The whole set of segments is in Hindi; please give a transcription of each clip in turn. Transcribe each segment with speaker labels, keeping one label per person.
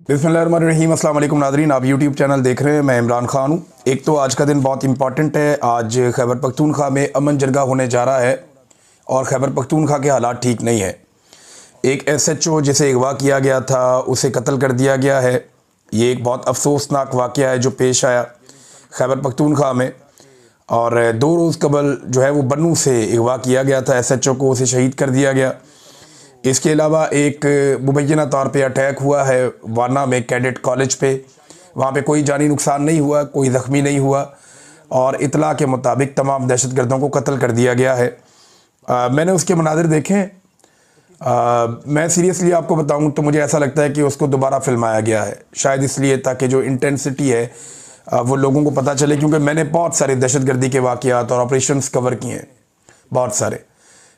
Speaker 1: बिस्मिल्लाहिर्रहमानिर्रहीम। अस्सलाम वालेकुम नाज़रीन, आप यूट्यूब चैनल देख रहे हैं। मैं इमरान खान हूँ। एक तो आज का दिन बहुत इंपॉर्टेंट है। आज खैबर पख्तूनख्वा में अमन जरगा होने जा रहा है और खैबर पख्तूनख्वा के हालात ठीक नहीं है। एक SHO जिसे अगवा किया गया था उसे कत्ल कर दिया गया है। ये एक बहुत अफसोसनाक वाक़या है जो पेश आया खैबर पख्तूनख्वा में। और 2 रोज़ कबल जो है वो बन्नू से अगवा किया गया था SHO को, उसे शहीद कर दिया गया। इसके अलावा एक मुबैना तौर पे अटैक हुआ है वाना में कैडेट कॉलेज पे। वहाँ पे कोई जानी नुकसान नहीं हुआ, कोई ज़ख्मी नहीं हुआ और इतला के मुताबिक तमाम दहशतगर्दों को कत्ल कर दिया गया है। मैंने उसके मनाज़िर देखे। मैं सीरियसली आपको बताऊं तो मुझे ऐसा लगता है कि उसको दोबारा फिल्माया गया है, शायद इसलिए ताकि जो इंटेंसिटी है वो लोगों को पता चले। क्योंकि मैंने बहुत सारे दहशतगर्दी के वाक़यात और ऑपरेशंस कवर किए हैं, बहुत सारे,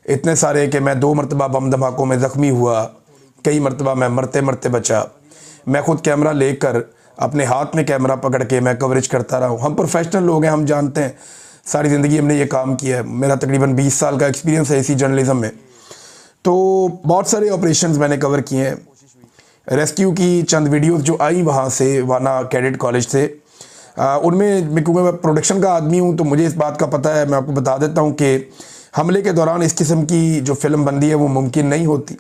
Speaker 1: इतने सारे कि मैं 2 मरतबा बम धमाकों में ज़ख्मी हुआ, कई मरतबा मैं मरते मरते बचा। मैं ख़ुद कैमरा लेकर अपने हाथ में कैमरा पकड़ के मैं कवरेज करता रहा हूँ। हम प्रोफेशनल लोग हैं, हम जानते हैं, सारी ज़िंदगी हमने ये काम किया है। मेरा तकरीबन 20 साल का एक्सपीरियंस है इसी जर्नलिज़म में। तो बहुत सारे ऑपरेशंस मैंने कवर किए हैं। रेस्क्यू की चंद वीडियोज़ जो आई वहाँ से, वाना कैडेट कॉलेज से, उनमें क्योंकि मैं प्रोडक्शन का आदमी हूँ तो मुझे इस बात का पता है। मैं आपको बता देता हूँ कि हमले के दौरान इस किस्म की जो फिल्म बंदी है वो मुमकिन नहीं होती।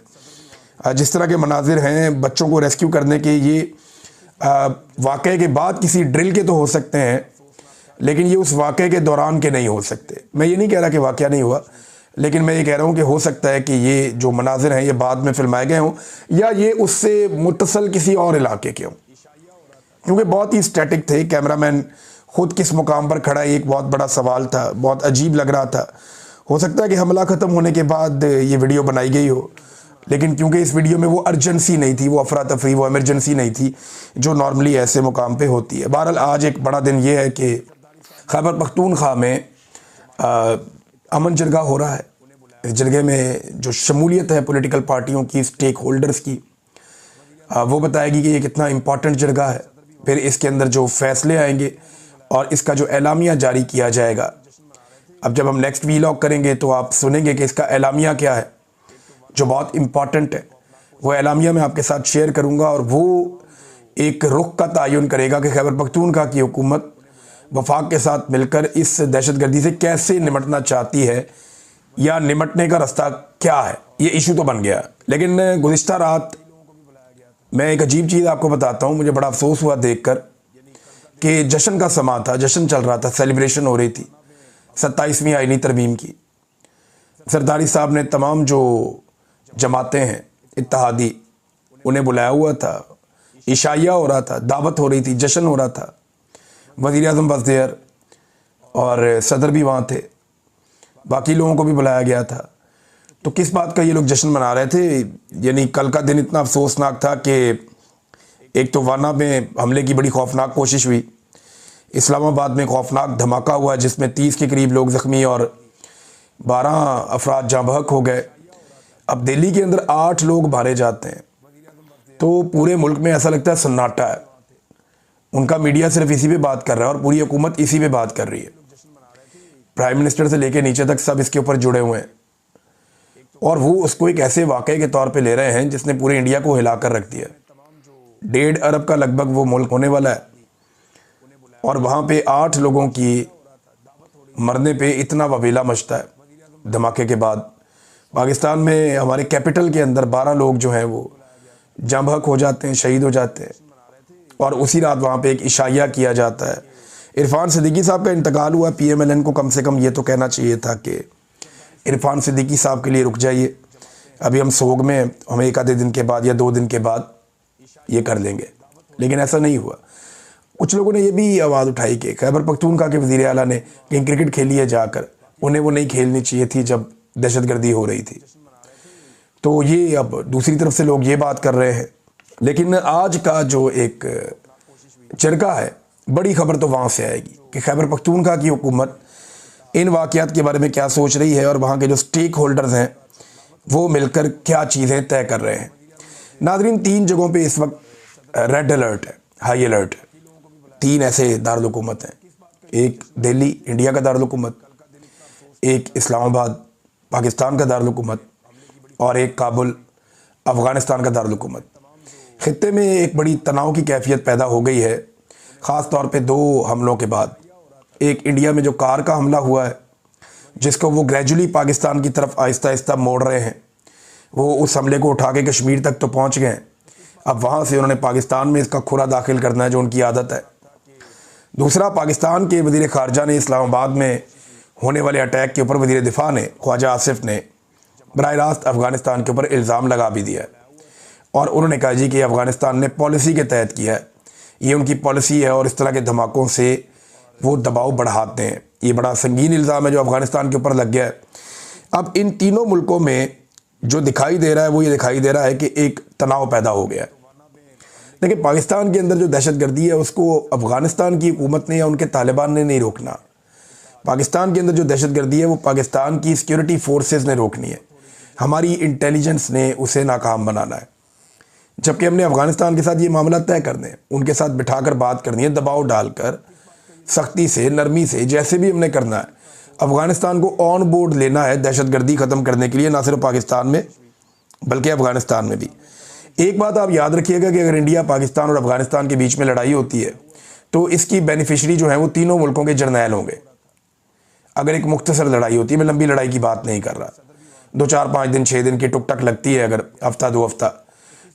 Speaker 1: जिस तरह के मनाजिर हैं बच्चों को रेस्क्यू करने के, ये वाक़े के बाद किसी ड्रिल के तो हो सकते हैं, लेकिन ये उस वाक़े के दौरान के नहीं हो सकते। मैं ये नहीं कह रहा कि वाक़या नहीं हुआ, लेकिन मैं ये कह रहा हूँ कि हो सकता है कि ये जो मनाजिर हैं ये बाद में फिल्माए गए हों या ये उससे मुत्तसल किसी और इलाके के हों, क्योंकि बहुत ही स्टैटिक थे। कैमरामैन ख़ुद किस मुकाम पर खड़ा है, एक बहुत बड़ा सवाल था, बहुत अजीब लग रहा था। हो सकता है कि हमला ख़त्म होने के बाद ये वीडियो बनाई गई हो, लेकिन क्योंकि इस वीडियो में वो अर्जेंसी नहीं थी, वो अफरा तफरी, वो इमरजेंसी नहीं थी जो नॉर्मली ऐसे मुकाम पे होती है। बहरहाल आज एक बड़ा दिन ये है कि खैबर पख्तूनख्वा में अमन जरगा हो रहा है। इस जरगे में जो शमूलियत है पॉलिटिकल पार्टियों की, स्टेक होल्डर्स की, वो बताएगी कि ये कितना इम्पॉर्टेंट जरगा है। फिर इसके अंदर जो फ़ैसले आएंगे और इसका जो एलामिया जारी किया जाएगा, अब जब हम नेक्स्ट वीलॉग करेंगे तो आप सुनेंगे कि इसका एलामिया क्या है जो बहुत इम्पॉर्टेंट है। वो एलामिया मैं आपके साथ शेयर करूंगा और वो एक रुख का तयन करेगा कि खैबर पख्तूनख्वा की हुकूमत वफाक के साथ मिलकर इस दहशतगर्दी से कैसे निमटना चाहती है या निमटने का रास्ता क्या है। ये इशू तो बन गया, लेकिन गुज़िश्ता रात मैं एक अजीब चीज़ आपको बताता हूँ। मुझे बड़ा अफसोस हुआ देख कर कि जश्न का समा था, जश्न चल रहा था, सेलिब्रेशन हो रही थी 27वीं आईनी तरमीम की। सरदारी साहब ने तमाम जो जमातें हैं इत्तेहादी, उन्हें बुलाया हुआ था, इशाइया हो रहा था, दावत हो रही थी, जश्न हो रहा था। वज़ीर आज़म बस देयर और सदर भी वहाँ थे, बाकी लोगों को भी बुलाया गया था। तो किस बात का ये लोग जश्न मना रहे थे? यानी कल का दिन इतना अफसोसनाक था कि एक तो वाना में हमले की बड़ी खौफनाक कोशिश हुई, इस्लामाबाद में खौफनाक धमाका हुआ जिसमें 30 के करीब लोग ज़ख्मी और 12 अफराद जाँ बहक हो गए। अब दिल्ली के अंदर 8 लोग मारे जाते हैं तो पूरे मुल्क में ऐसा लगता है सन्नाटा है। उनका मीडिया सिर्फ इसी पे बात कर रहा है और पूरी हुकूमत इसी पे बात कर रही है। प्राइम मिनिस्टर से लेके नीचे तक सब इसके ऊपर जुड़े हुए हैं और वो उसको एक ऐसे वाक़े के तौर पे ले रहे हैं जिसने पूरे इंडिया को हिला कर रख दिया। 1.5 अरब का लगभग वो मुल्क होने वाला है और वहाँ पे 8 लोगों की मरने पे इतना वबीला मचता है धमाके के बाद। पाकिस्तान में हमारे कैपिटल के अंदर 12 लोग जो हैं वो जाँ बहक हो जाते हैं, शहीद हो जाते हैं और उसी रात वहाँ पे एक इशाइया किया जाता है। इरफान सिद्दीकी साहब का इंतकाल हुआ। PMLN को कम से कम ये तो कहना चाहिए था कि इरफान सिद्दीकी साहब के लिए रुक जाइए, अभी हम सोग में हैं, हमें 1 आधे दिन के बाद या 2 दिन के बाद ये कर लेंगे, लेकिन ऐसा नहीं हुआ। कुछ लोगों ने यह भी आवाज़ उठाई कि खैबर पख्तूनख्वा के वज़ीर आला ने कहीं क्रिकेट खेली है जाकर, उन्हें वो नहीं खेलनी चाहिए थी जब दहशतगर्दी हो रही थी। तो ये अब दूसरी तरफ से लोग ये बात कर रहे हैं। लेकिन आज का जो एक जरगा है, बड़ी खबर तो वहाँ से आएगी कि खैबर पख्तूनख्वा की हुकूमत इन वाक़यात के बारे में क्या सोच रही है और वहाँ के जो स्टेक होल्डर्स हैं वो मिलकर क्या चीज़ें तय कर रहे हैं। नाज़रीन, 3 जगहों पे इस वक्त रेड अलर्ट है, हाई अलर्ट है। 3 ऐसे दारुल हुकूमत हैं, एक दिल्ली इंडिया का दारुल हुकूमत, एक इस्लामाबाद पाकिस्तान का दारुल हुकूमत और एक काबुल अफ़गानिस्तान का दारुल हुकूमत। खित्ते में एक बड़ी तनाव की कैफियत पैदा हो गई है, ख़ास तौर पे 2 हमलों के बाद। एक इंडिया में जो कार का हमला हुआ है, जिसको वो ग्रेजुअली पाकिस्तान की तरफ आहिस्ता आहिस्ता मोड़ रहे हैं। वो उस हमले को उठा के कश्मीर तक तो पहुंच गए, अब वहाँ से उन्होंने पाकिस्तान में इसका खुरा दाखिल करना है, जो उनकी आदत है। दूसरा, पाकिस्तान के वज़ीर ख़ारजा ने इस्लामाबाद में होने वाले अटैक के ऊपर वज़ीर दिफ़ा ने, ख्वाजा आसिफ ने बराह रास्त अफ़गानिस्तान के ऊपर इल्ज़ाम लगा भी दिया है और उन्होंने कहा जी कि अफ़गानिस्तान ने पॉलिसी के तहत किया है, ये उनकी पॉलिसी है और इस तरह के धमाकों से वो दबाव बढ़ाते हैं। ये बड़ा संगीन इल्ज़ाम है जो अफ़गानिस्तान के ऊपर लग गया है। अब इन तीनों मुल्कों में जो दिखाई दे रहा है वो ये दिखाई दे रहा है कि एक तनाव पैदा हो गया है। देखिए, पाकिस्तान के अंदर जो दहशतगर्दी है उसको अफ़गानिस्तान की हुकूमत ने या उनके तालिबान ने नहीं रोकना। पाकिस्तान के अंदर जो दहशतगर्दी है वो पाकिस्तान की सिक्योरिटी फोर्सेस ने रोकनी है, हमारी इंटेलिजेंस ने उसे नाकाम बनाना है। जबकि हमने अफ़गानिस्तान के साथ ये मामला तय करने हैं, उनके साथ बिठाकर बात करनी है, दबाव डालकर सख्ती से, नरमी से, जैसे भी हमने करना है। अफ़गानिस्तान को ऑन बोर्ड लेना है दहशतगर्दी ख़त्म करने के लिए, ना सिर्फ पाकिस्तान में बल्कि अफ़गानिस्तान में भी। एक बात आप याद रखिएगा कि अगर इंडिया, पाकिस्तान और अफ़गानिस्तान के बीच में लड़ाई होती है तो इसकी बेनिफिशरी जो है वो तीनों मुल्कों के जर्नैल होंगे। अगर एक मुख्तसर लड़ाई होती है, मैं लंबी लड़ाई की बात नहीं कर रहा, 2, 4, 5 दिन, 6 दिन की टुक टक लगती है, अगर हफ्ता 2 हफ्ता,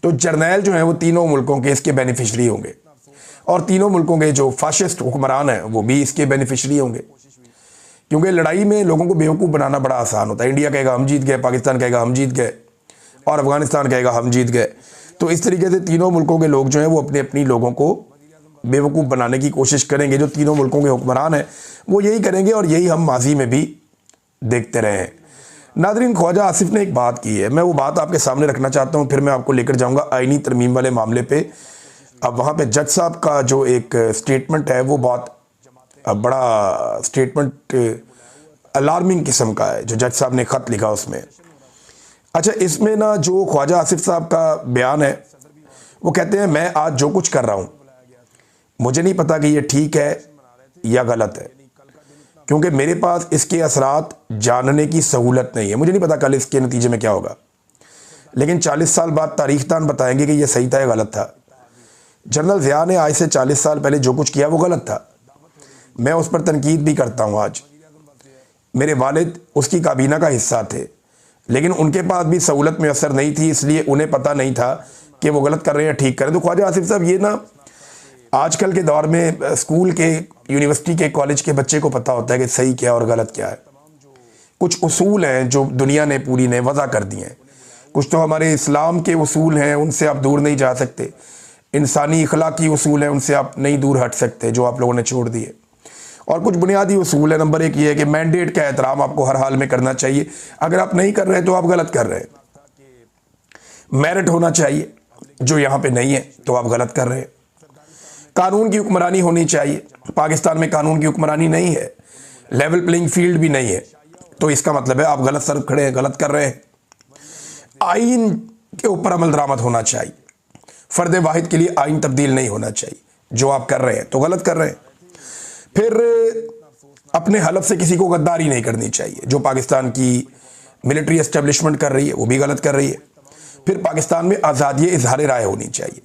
Speaker 1: तो जर्नैल जो है वो तीनों मुल्कों के इसके बेनिफिशरी होंगे और तीनों मुल्कों के जो फाशिस्ट हुक्मरान हैं वो भी इसके बेनिफिशरी होंगे। क्योंकि लड़ाई में लोगों को बेवकूफ़ बनाना बड़ा आसान होता है। इंडिया कहेगा हम जीत गए, पाकिस्तान कहेगा हम जीत गए और अफ़गानिस्तान कहेगा हम जीत गए। तो इस तरीके से तीनों मुल्कों के लोग जो हैं वो अपने अपनी लोगों को बेवकूफ़ बनाने की कोशिश करेंगे। जो तीनों मुल्कों के हुक्मरान हैं वो यही करेंगे और यही हम माजी में भी देखते रहे हैं। नादरीन, ख्वाजा आसिफ ने एक बात की है, मैं वो बात आपके सामने रखना चाहता हूँ, फिर मैं आपको लेकर जाऊँगा आईनी तरमीम वाले मामले पर। अब वहाँ पे जज साहब का जो एक स्टेटमेंट है वो बहुत बड़ा स्टेटमेंट, अलार्मिंग किस्म का है, जो जज साहब ने ख़त लिखा उसमें। अच्छा, इसमें ना जो ख्वाजा आसिफ साहब का बयान है वो कहते हैं, मैं आज जो कुछ कर रहा हूँ मुझे नहीं पता कि ये ठीक है या गलत है, क्योंकि मेरे पास इसके असरात जानने की सहूलत नहीं है। मुझे नहीं पता कल इसके नतीजे में क्या होगा, लेकिन 40 साल बाद तारीख़दान बताएंगे कि ये सही था या गलत था। जनरल ज़िया ने आज से 40 साल पहले जो कुछ किया वो गलत था, मैं उस पर तनकीद भी करता हूँ। आज मेरे वालिद उसकी काबीना का हिस्सा थे, लेकिन उनके पास भी सहूलत मैसर नहीं थी, इसलिए उन्हें पता नहीं था कि वो गलत कर रहे हैं ठीक कर रहे हैं। तो ख्वाजा आसिफ साहब, ये ना आजकल के दौर में स्कूल के, यूनिवर्सिटी के, कॉलेज के बच्चे को पता होता है कि सही क्या है और गलत क्या है। कुछ उसूल हैं जो दुनिया ने पूरी ने वज़ा कर दिए हैं, कुछ तो हमारे इस्लाम के उसूल हैं, उनसे आप दूर नहीं जा सकते। इंसानी अखलाकी उसूल हैं, उनसे आप नहीं दूर हट सकते, जो आप लोगों ने छोड़ दिए। और कुछ बुनियादी उसूल है। नंबर 1 ये है कि मैंडेट का एहतराम आपको हर हाल में करना चाहिए, अगर आप नहीं कर रहे तो आप गलत कर रहे हैं। मेरिट होना चाहिए, जो यहाँ पे नहीं है तो आप गलत कर रहे हैं। कानून की हुक्मरानी होनी चाहिए, पाकिस्तान में कानून की हुक्मरानी नहीं है, लेवल प्लेइंग फील्ड भी नहीं है, तो इसका मतलब है आप गलत तरफ खड़े हैं, गलत कर रहे हैं। आइन के ऊपर अमल दरामद होना चाहिए, फ़र्द वाहिद के लिए आइन तब्दील नहीं होना चाहिए, जो आप कर रहे हैं तो गलत कर रहे हैं। फिर अपने हलफ से किसी को गद्दारी नहीं करनी चाहिए, जो पाकिस्तान की मिलिट्री एस्टेब्लिशमेंट कर रही है वो भी गलत कर रही है। फिर पाकिस्तान में आज़ादी इजहार राय होनी चाहिए,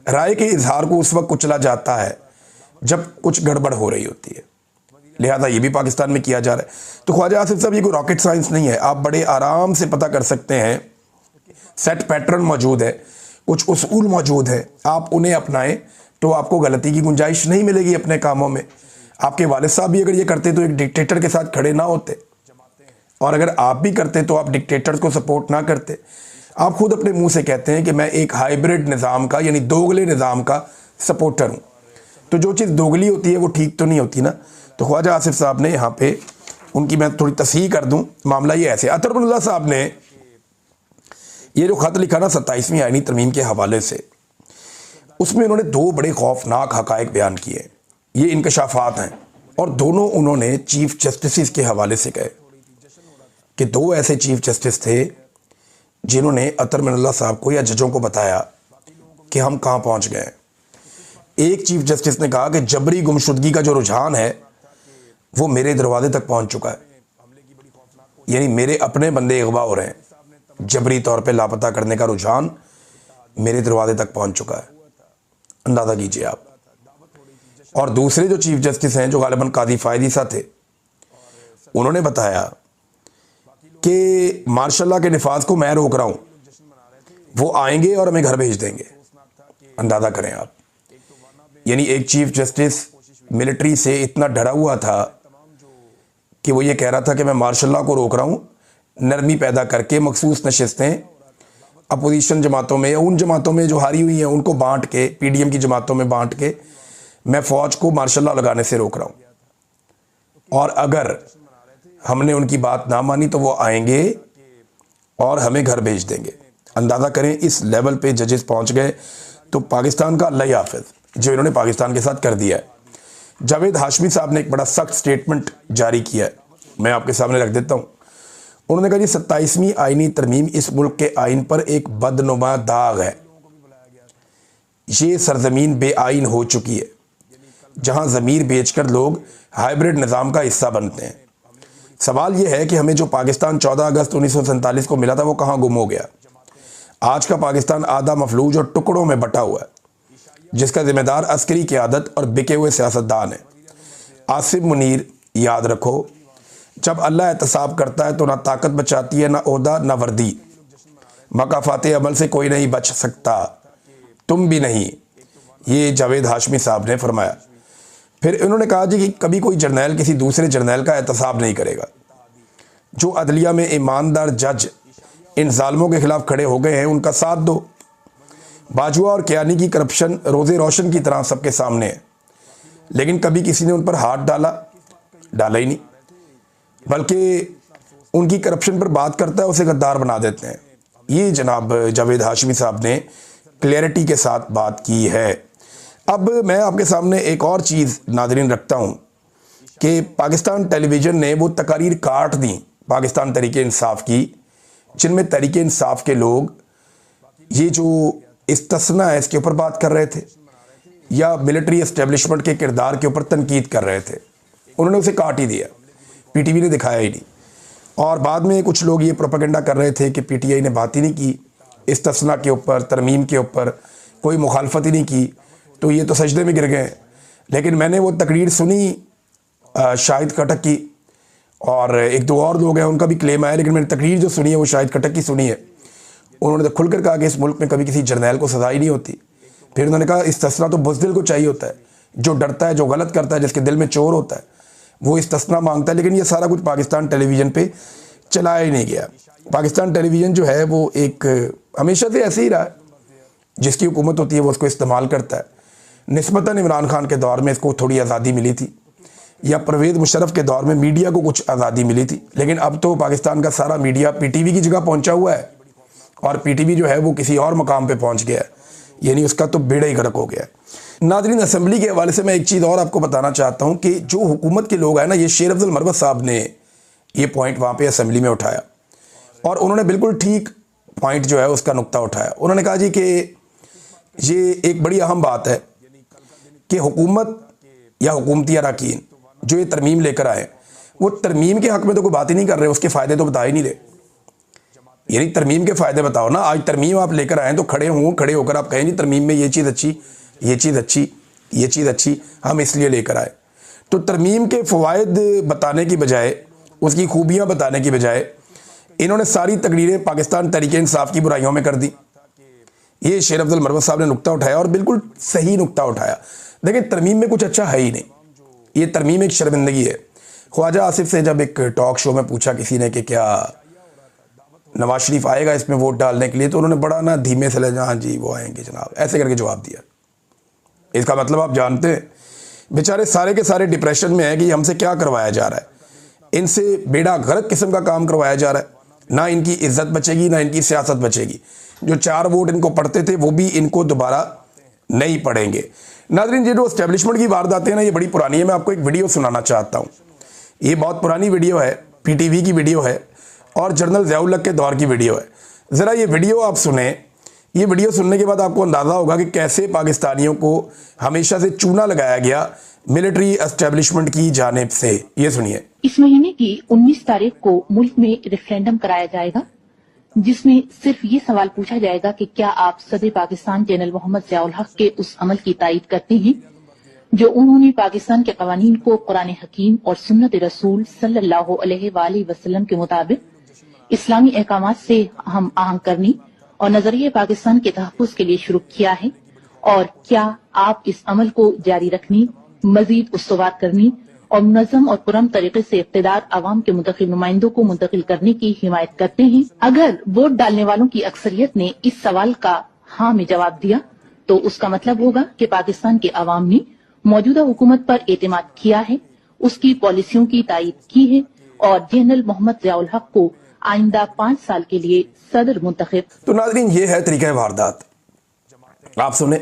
Speaker 1: राय के इजहार को उस वक्त कुचला जाता है जब कुछ गड़बड़ हो रही होती है, लिहाजा ये भी पाकिस्तान में किया जा रहा है। तो ख्वाजा आसिफ साहब, ये कोई रॉकेट साइंस नहीं है, आप बड़े आराम से पता कर सकते हैं। सेट पैटर्न मौजूद है, कुछ उसूल मौजूद है, आप उन्हें अपनाएं तो आपको गलती की गुंजाइश नहीं मिलेगी अपने कामों में। आपके वालिद साहब भी अगर ये करते तो एक डिक्टेटर के साथ खड़े ना होते, और अगर आप भी करते तो आप डिक्टेटर्स को सपोर्ट ना करते। आप खुद अपने मुंह से कहते हैं कि मैं एक हाइब्रिड निज़ाम का, यानी दोगले निज़ाम का सपोर्टर हूँ। तो जो चीज़ दोगली होती है वो ठीक तो नहीं होती ना। तो ख्वाजा आसिफ साहब ने यहाँ पे, उनकी मैं थोड़ी तस्हीह कर दूँ, मामला ये ऐसे। अतरबुल्लाह साहब ने ये जो ख़त लिखा ना 27वीं आईनी तरमीम के हवाले से, उसमें उन्होंने 2 बड़े खौफनाक हक़ाइक़ बयान किए। ये इंकशाफात हैं और दोनों उन्होंने चीफ जस्टिस के हवाले से कहे कि 2 ऐसे चीफ जस्टिस थे जिन्होंने अतर मिनल्लाह साहब को या जजों को बताया कि हम कहाँ पहुँच गए। एक चीफ जस्टिस ने कहा कि जबरी गुमशुदगी का जो रुझान है वो मेरे दरवाजे तक पहुँच चुका है, यानी मेरे अपने बंदे अगवा हो रहे हैं, जबरी तौर पे लापता करने का रुझान मेरे दरवाजे तक पहुंच चुका है, अंदाज़ा कीजिए आप। और दूसरे जो चीफ जस्टिस हैं, जो गालिबन काजी फायद ईसा थे, उन्होंने बताया कि मार्शल लॉ के निफाज को मैं रोक रहा हूं, वो आएंगे और हमें घर भेज देंगे। अंदाज़ा करें आप, यानी एक चीफ जस्टिस मिलिट्री से इतना डरा हुआ था कि वो ये कह रहा था कि मैं मार्शल लॉ को रोक रहा हूँ, नरमी पैदा करके मखसूस नशिस्तें अपोजिशन जमातों में या उन जमातों में जो हारी हुई हैं उनको बांट के, पीडीएम की जमातों में बांट के मैं फ़ौज को मार्शल लॉ लगाने से रोक रहा हूँ, और अगर हमने उनकी बात ना मानी तो वो आएंगे और हमें घर भेज देंगे। अंदाज़ा करें इस लेवल पे जजेस पहुँच गए। तो पाकिस्तान का अल्लाह ही हाफिज़ जो इन्होंने पाकिस्तान के साथ कर दिया है। जावेद हाशमी साहब ने एक बड़ा सख्त स्टेटमेंट जारी किया है, मैं आपके सामने रख देता हूँ। उन्होंने कहा जी 27वीं आईनी तरमीम इस मुल्क के आइन पर एक बदनुमा दाग है। ये सरजमीन बेआइन हो चुकी है जहाँ ज़मीर बेचकर लोग हाइब्रिड निज़ाम का हिस्सा बनते हैं। सवाल यह है कि हमें जो पाकिस्तान 14 अगस्त 1947 को मिला था वो कहाँ गुम हो गया। आज का पाकिस्तान आधा मफलूज और टुकड़ों में बटा हुआ है, जिसका जिम्मेदार अस्करी क़यादत और बिके हुए सियासतदान है। आसिफ मुनीर, याद रखो, जब अल्लाह एहतसाब करता है तो ना ताकत बचाती है, ना ओहदा, ना वर्दी। मकाफाते अमल से कोई नहीं बच सकता, तुम भी नहीं। ये जावेद हाशमी साहब ने फरमाया। फिर इन्होंने कहा जी कि कभी कोई जर्नैल किसी दूसरे जर्नैल का एहतसाब नहीं करेगा। जो अदलिया में ईमानदार जज इन जालिमों के खिलाफ खड़े हो गए हैं उनका साथ दो। बाजुआ और कियानी की करप्शन रोज़े रोशन की तरह सबके सामने है, लेकिन कभी किसी ने उन पर हाथ डाला ही नहीं, बल्कि उनकी करप्शन पर बात करता है उसे गद्दार बना देते हैं। ये जनाब जावेद हाशमी साहब ने क्लैरिटी के साथ बात की है। अब मैं आपके सामने एक और चीज़ नाज़रीन रखता हूँ कि पाकिस्तान टेलीविज़न ने वो तकारीर काट दी पाकिस्तान तहरीक इंसाफ की, जिनमें तहरीक इंसाफ के लोग ये जो इस्तिस्ना है इसके ऊपर बात कर रहे थे या मिलिट्री एस्टेब्लिशमेंट के किरदार के ऊपर तनकीद कर रहे थे। उन्होंने उसे काट ही दिया, पीटीवी ने दिखाया ही नहीं। और बाद में कुछ लोग ये प्रोपेगेंडा कर रहे थे कि पीटीआई ने बात ही नहीं की इस्तिस्ना के ऊपर, तरमीम के ऊपर कोई मुखालफत ही नहीं की, तो ये तो सजदे में गिर गए। लेकिन मैंने वो तकरीर सुनी शाहिद खटक की, और एक दो और लोग हैं उनका भी क्लेम आया, लेकिन मैंने तकरीर जो सुनी है वो शाहिद खटक की सुनी है। उन्होंने तो खुलकर कहा कि इस मुल्क में कभी किसी जर्नैल को सजा ही नहीं होती। फिर उन्होंने कहा इस्तिस्ना तो बुज़दिल को चाहिए होता है, जो डरता है, जो गलत करता है, जिसके दिल में चोर होता है, वो इस्तिस्ना मांगता है। लेकिन ये सारा कुछ पाकिस्तान टेलीविज़न पे चलाया ही नहीं गया। पाकिस्तान टेलीविज़न जो है वो एक हमेशा से ऐसे ही रहा है, जिसकी हुकूमत होती है वो उसको इस्तेमाल करता है। निस्बतन इमरान खान के दौर में इसको थोड़ी आज़ादी मिली थी, या परवेज़ मुशर्रफ के दौर में मीडिया को कुछ आज़ादी मिली थी, लेकिन अब तो पाकिस्तान का सारा मीडिया पीटीवी की जगह पहुंचा हुआ है, और पीटीवी जो है वो किसी और मकाम पे पहुंच गया है, यानी उसका तो बेड़ा ही गर्क हो गया है। नाज़रीन, असेंबली के हवाले से मैं एक चीज़ और आपको बताना चाहता हूँ कि जो हुकूमत के लोग हैं ना, ये शेर अफजल मरवत साहब ने ये पॉइंट वहाँ पर असेंबली में उठाया, और उन्होंने बिल्कुल ठीक पॉइंट जो है उसका नुक्ता उठाया। उन्होंने कहा जी कि ये एक बड़ी अहम बात है कि हुकूमत या हुकूमती अरकान जो ये तरमीम लेकर आए, वो तरमीम के हक़ में तो कोई बात ही नहीं कर रहे, उसके फ़ायदे तो बता ही नहीं रहे। यानी तरमीम के फ़ायदे बताओ ना। आज तरमीम आप लेकर आए तो खड़े होकर आप कहें जी तरमीम में ये चीज़ अच्छी, ये चीज़ अच्छी, ये चीज़ अच्छी, हम इसलिए लेकर आए। तो तरमीम के फ़वाइद बताने की बजाय, उसकी खूबियाँ बताने की बजाय, इन्होंने सारी तकरीरें पाकिस्तान तहरीक इंसाफ की बुराइयों में कर दी। ये शेर अफजल मरवत साहब ने नुक्ता उठाया, और बिल्कुल सही नुक्ता उठाया। देखिए, तरमीम में कुछ अच्छा है ही नहीं, ये तरमीम एक शर्मिंदगी है। ख्वाजा आसिफ से जब एक टॉक शो में पूछा किसी ने कि क्या नवाज शरीफ आएगा इसमें वोट डालने के लिए, तो उन्होंने बड़ा ना धीमे से ले, हाँ जी वो आएंगे जनाब, ऐसे करके जवाब दिया। इसका मतलब आप जानते हैं बेचारे सारे के सारे डिप्रेशन में है कि हमसे क्या करवाया जा रहा है, इनसे बेड़ा गर्क किस्म का काम करवाया जा रहा है। ना इनकी इज्जत बचेगी, ना इनकी सियासत बचेगी। जो 4 वोट इनको पड़ते थे वो भी इनको दोबारा नहीं पड़ेंगे। नाज़रीन, ये जो एस्टेब्लिशमेंट की वारदातें हैं ना, ये बड़ी पुरानी है। मैं आपको एक वीडियो सुनाना चाहता हूँ। ये बहुत पुरानी वीडियो है, पीटीवी की वीडियो है, और जनरल ज़िया-उल हक के दौर की वीडियो है। ज़रा ये वीडियो आप सुने। ये वीडियो सुनने के बाद आपको अंदाज़ा होगा कि कैसे पाकिस्तानियों को हमेशा से चूना लगाया गया मिलिट्री एस्टेब्लिशमेंट की जानिब से। ये सुनिए।
Speaker 2: इस महीने की 19 तारीख को मुल्क में रेफरेंडम कराया जाएगा, जिसमें सिर्फ ये सवाल पूछा जाएगा कि क्या आप सदर पाकिस्तान जनरल मोहम्मद ज़ियाउल हक के उस अमल की तायीद करते हैं जो उन्होंने पाकिस्तान के कवानीन को कुरान हकीम और सुन्नत रसूल सल्लल्लाहु अलैहि वसल्लम के मुताबिक इस्लामी अहकामात से हम आहंग करनी और नजरिए पाकिस्तान के तहफ़्फ़ुज़ के लिए शुरू किया है, और क्या आप इस अमल को जारी रखनी, मजीद उस्तवार करनी और मुनज़्ज़म और पुरअमन तरीके से इक़्तिदार अवाम के मुंतखब नुमाइंदों को मुंतकिल करने की हिमायत करते हैं। अगर वोट डालने वालों की अक्सरियत ने इस सवाल का हाँ में जवाब दिया तो उसका मतलब होगा कि पाकिस्तान के अवाम ने मौजूदा हुकूमत पर एतमाद किया है, उसकी पॉलिसियों की तायीद की है और जनरल मोहम्मद ज़ियाउल हक को आइंदा 5 साल के लिए सदर मुंतखब।
Speaker 1: तो नाज़रीन, ये है तरीका वारदात। आप सुने,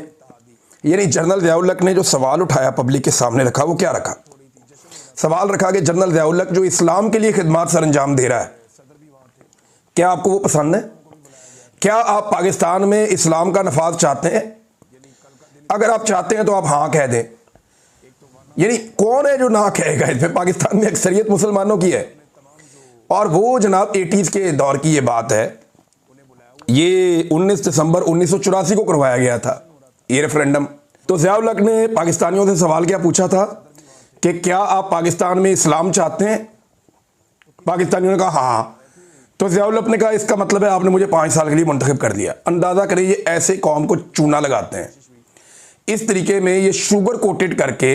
Speaker 1: यानी जनरल ज़ियाउल हक ने जो सवाल उठाया पब्लिक के सामने रखा, वो क्या रखा? सवाल रखा कि जनरल ज़ियाउल हक जो इस्लाम के लिए खिदमत सर अंजाम दे रहा है, क्या आपको वो पसंद है? क्या आप पाकिस्तान में इस्लाम का नफाज चाहते हैं? अगर आप चाहते हैं तो आप हाँ कह दें। यानी कौन है जो ना कहेगा? इसमें पाकिस्तान में अक्सरियत मुसलमानों की है। और वो जनाब 80s के दौर की ये बात है। ये 19 दिसंबर 1984 को करवाया गया था ये रेफरेंडम। तो ज़ियाउल हक ने पाकिस्तानियों से सवाल क्या पूछा था कि क्या आप पाकिस्तान में इस्लाम चाहते हैं? पाकिस्तानियों ने कहा हाँ। तो ज़ियाउल हक ने कहा इसका मतलब है आपने मुझे 5 साल के लिए मुंतखब कर दिया। अंदाज़ा करें ये ऐसे कौम को चूना लगाते हैं, इस तरीके में ये शुगर कोटेड करके,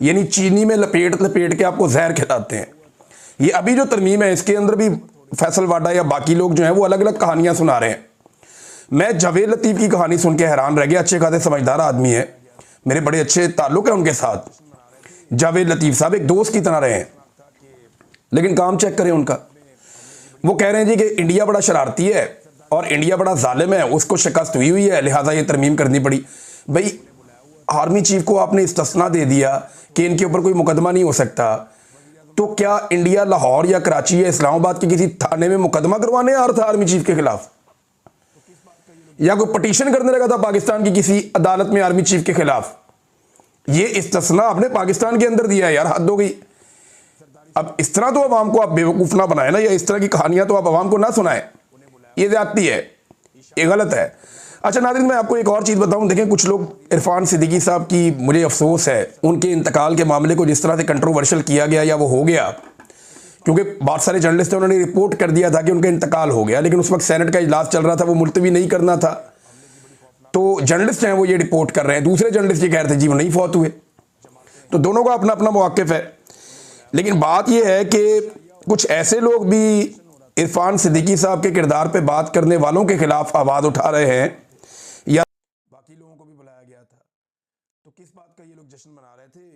Speaker 1: यानी चीनी में लपेट लपेट के आपको जहर खिलाते हैं। ये अभी जो तरमीम है इसके अंदर भी फैसल वाडा या बाकी लोग जो हैं वो अलग अलग कहानियां सुना रहे हैं। मैं जावेद लतीफ़ की कहानी सुन के हैरान रह गया। अच्छे खासे समझदार आदमी है, मेरे बड़े अच्छे ताल्लुक हैं उनके साथ। जावेद लतीफ़ साहब एक दोस्त की तरह रहे हैं, लेकिन काम चेक करें उनका। वो कह रहे हैं जी कि इंडिया बड़ा शरारती है और इंडिया बड़ा जालिम है, उसको शिकस्त हुई हुई है, लिहाजा ये तरमीम करनी पड़ी। भाई, आर्मी चीफ को आपने इस्तिस्ना दे दिया कि इनके ऊपर कोई मुकदमा नहीं हो सकता, तो क्या इंडिया लाहौर या कराची या इस्लामाबाद के किसी थाने में मुकदमा करवाने आ रहा था आर्मी चीफ के खिलाफ? या कोई पटिशन करने लगा था पाकिस्तान की किसी अदालत में आर्मी चीफ के खिलाफ? ये इस्तिस्ना आपने पाकिस्तान के अंदर दिया है यार, हद हो गई। अब इस तरह तो अवाम को आप बेवकूफ़ ना बनाए ना, या इस तरह की कहानियां तो आप अवाम को ना सुनाएं। ये ज्यादती है, ये गलत है। अच्छा नाज़रीन, मैं आपको एक और चीज़ बताऊं। देखें, कुछ लोग इरफान सिद्दीकी साहब की, मुझे अफसोस है उनके इंतकाल के मामले को जिस तरह से कंट्रोवर्शियल किया गया या वो हो गया, क्योंकि बहुत सारे जर्नलिस्ट थे, उन्होंने रिपोर्ट कर दिया था कि उनका इंतकाल हो गया, लेकिन उस वक्त सेनेट का इजलास चल रहा था, वो मुलतवी नहीं करना था। तो जर्नलिस्ट हैं वो ये रिपोर्ट कर रहे हैं, दूसरे जर्नलिस्ट ये कह रहे थे जी वो नहीं फौत हुए। तो दोनों का अपना अपना मौक़िफ़ है। लेकिन बात यह है कि कुछ ऐसे लोग भी इरफान सिद्दीकी साहब के किरदार पे बात करने वालों के खिलाफ आवाज़ उठा रहे हैं, या बाकी लोगों को भी बुलाया गया था। तो किस बात का ये लोग जश्न मना रहे थे?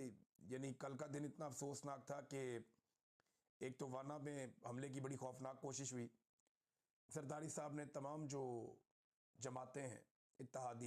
Speaker 1: यानी कल का दिन इतना अफसोसनाक था कि एक तो वाना में हमले की बड़ी खौफनाक कोशिश हुई। सरदारी साहब ने तमाम जो जमातें हैं इत्तेहादी